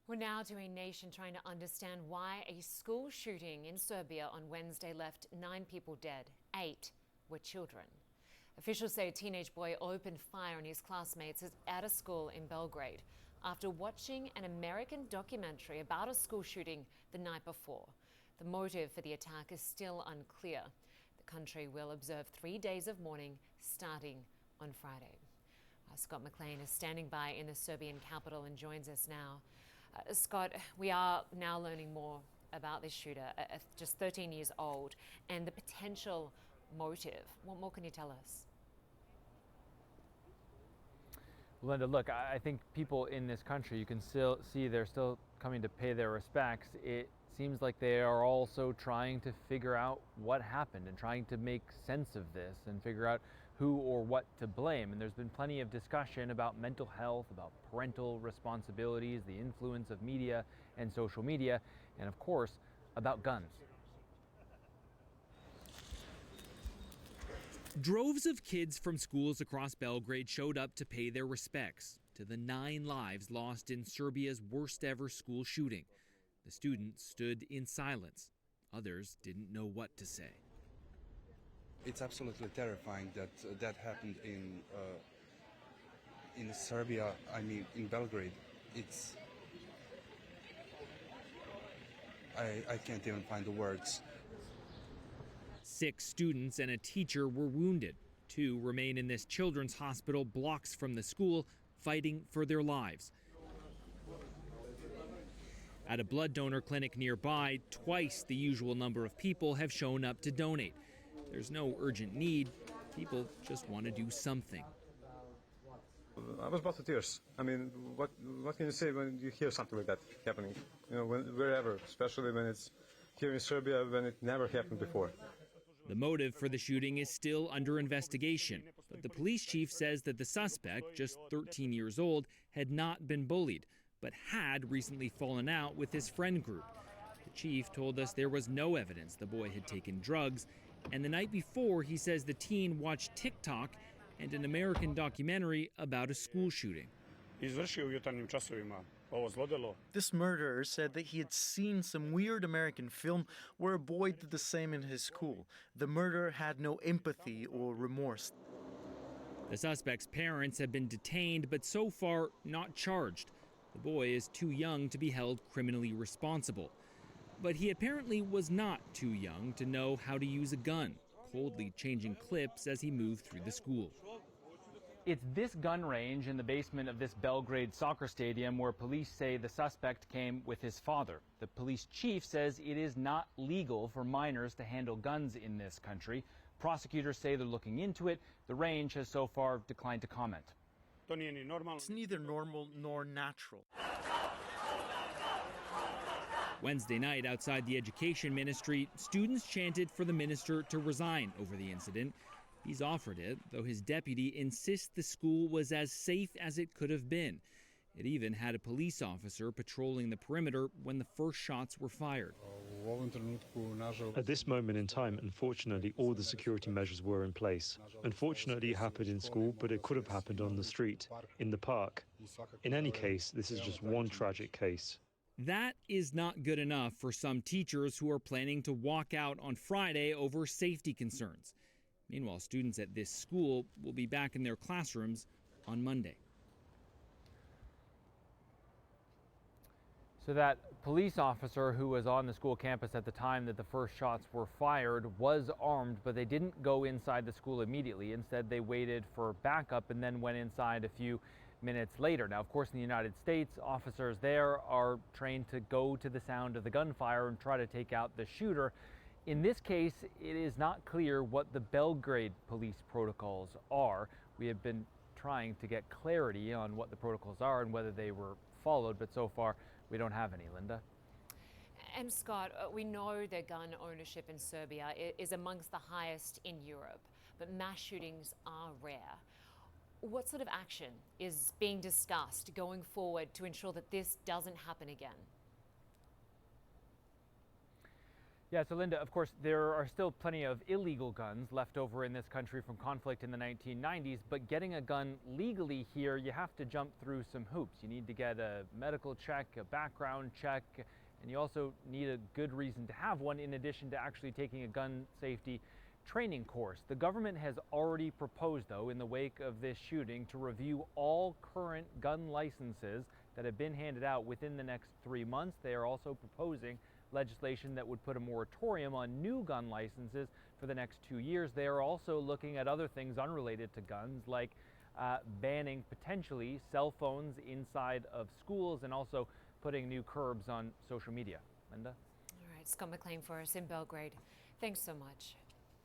We're now to a nation trying to understand why a school shooting in Serbia on Wednesday left 9 people dead. 8 were children. Officials say a teenage boy opened fire on his classmates at a school in Belgrade after watching an American documentary about a school shooting the night before. The motive for the attack is still unclear. The country will observe 3 days of mourning starting on Friday. Scott McLean is standing by in the Serbian capital and joins us now. Scott, we are now learning more about this shooter, just 13 years old, and the potential motive. What more can you tell us? Lynda, look, I think people in this country, you can still see they're still coming to pay their respects. It seems like they are also trying to figure out what happened and trying to make sense of this and figure out who or what to blame. And there's been plenty of discussion about mental health, about parental responsibilities, the influence of media and social media, and of course, about guns. Droves of kids from schools across Belgrade showed up to pay their respects to the 9 lives lost in Serbia's worst ever school shooting. The students stood in silence. Others didn't know what to say. It's absolutely terrifying that that happened in Serbia. I mean, in Belgrade. I can't even find the words. 6 students and a teacher were wounded. 2 remain in this children's hospital blocks from the school, fighting for their lives. At a blood donor clinic nearby, twice the usual number of people have shown up to donate. There's no urgent need. People just want to do something. I was about to tears. I mean, what can you say when you hear something like that happening? You know, wherever, especially when it's here in Serbia, when it never happened before. The motive for the shooting is still under investigation, but the police chief says that the suspect, just 13 years old, had not been bullied, but had recently fallen out with his friend group. The chief told us there was no evidence the boy had taken drugs, and the night before he says the teen watched TikTok and an American documentary about a school shooting. This murderer said that he had seen some weird American film where a boy did the same in his school. The murderer had no empathy or remorse. The suspect's parents have been detained, but so far not charged. The boy is too young to be held criminally responsible. But he apparently was not too young to know how to use a gun, coldly changing clips as he moved through the school. It's this gun range in the basement of this Belgrade soccer stadium where police say the suspect came with his father. The police chief says it is not legal for minors to handle guns in this country. Prosecutors say they're looking into it. The range has so far declined to comment. It's neither normal nor natural. Wednesday night outside the education ministry, students chanted for the minister to resign over the incident. He's offered it, though his deputy insists the school was as safe as it could have been. It even had a police officer patrolling the perimeter when the first shots were fired. At this moment in time, unfortunately, all the security measures were in place. Unfortunately, it happened in school, but it could have happened on the street, in the park. In any case, this is just one tragic case. That is not good enough for some teachers who are planning to walk out on Friday over safety concerns. Meanwhile, students at this school will be back in their classrooms on Monday. So that police officer who was on the school campus at the time that the first shots were fired was armed, but they didn't go inside the school immediately. Instead, they waited for backup and then went inside a few minutes later. Now, of course, in the United States, officers there are trained to go to the sound of the gunfire and try to take out the shooter. In this case, it is not clear what the Belgrade police protocols are. We have been trying to get clarity on what the protocols are and whether they were followed, but so far we don't have any, Lynda. And Scott, we know that gun ownership in Serbia is amongst the highest in Europe, but mass shootings are rare. What sort of action is being discussed going forward to ensure that this doesn't happen again? Yeah, so Lynda, of course, there are still plenty of illegal guns left over in this country from conflict in the 1990s, but getting a gun legally here, you have to jump through some hoops. You need to get a medical check, a background check, and you also need a good reason to have one in addition to actually taking a gun safety training course. The government has already proposed, though, in the wake of this shooting, to review all current gun licenses that have been handed out within the next 3 months. They are also proposing legislation that would put a moratorium on new gun licenses for the next 2 years. They are also looking at other things unrelated to guns, like banning potentially cell phones inside of schools and also putting new curbs on social media. Lynda? All right, Scott McLean for us in Belgrade. Thanks so much.